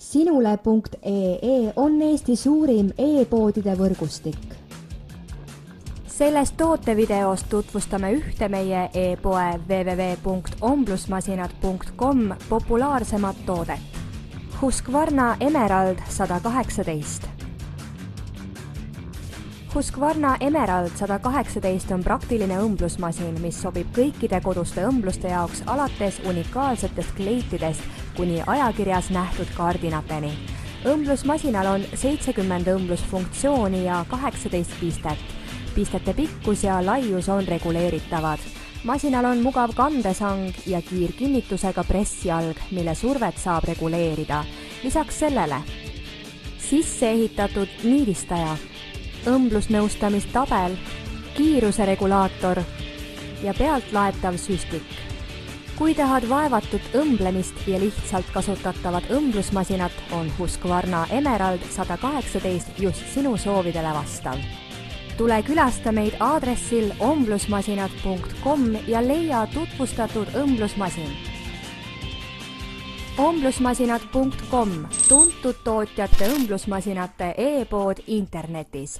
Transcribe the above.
Sinule.ee on Eesti suurim e-poodide võrgustik. Selles tootevideos tutvustame ühte meie e-poe www.omblusmasinad.com populaarsemat toodet. Husqvarna Emerald 118. Husqvarna Emerald 118 on praktiline õmblusmasin, mis sobib kõikide koduste õmbluste jaoks alates unikaalsetest kleitidest kuni ajakirjas nähtud kardinateni. Õmblusmasinal on 70 õmblusfunktsiooni ja 18 pistet. Pistete pikkus ja laius on reguleeritavad. Masinal on mugav kandesang ja kiirkinnitusega pressjalg, mille survet saab reguleerida. Lisaks sellele sisse ehitatud niidistaja, õmblusnõustamistabel, kiiruse regulaator ja pealtlaetav süstik. Kui tahad vaevatud õmblemist ja lihtsalt kasutatavat õmblusmasinat, on Husqvarna Emerald 118 just sinu soovidele vastav. Tule külasta meid aadressil omblusmasinad.com ja leia tutvustatud õmblusmasin. Omblusmasinad.com, tuntud tootjate õmblusmasinate e-pood internetis.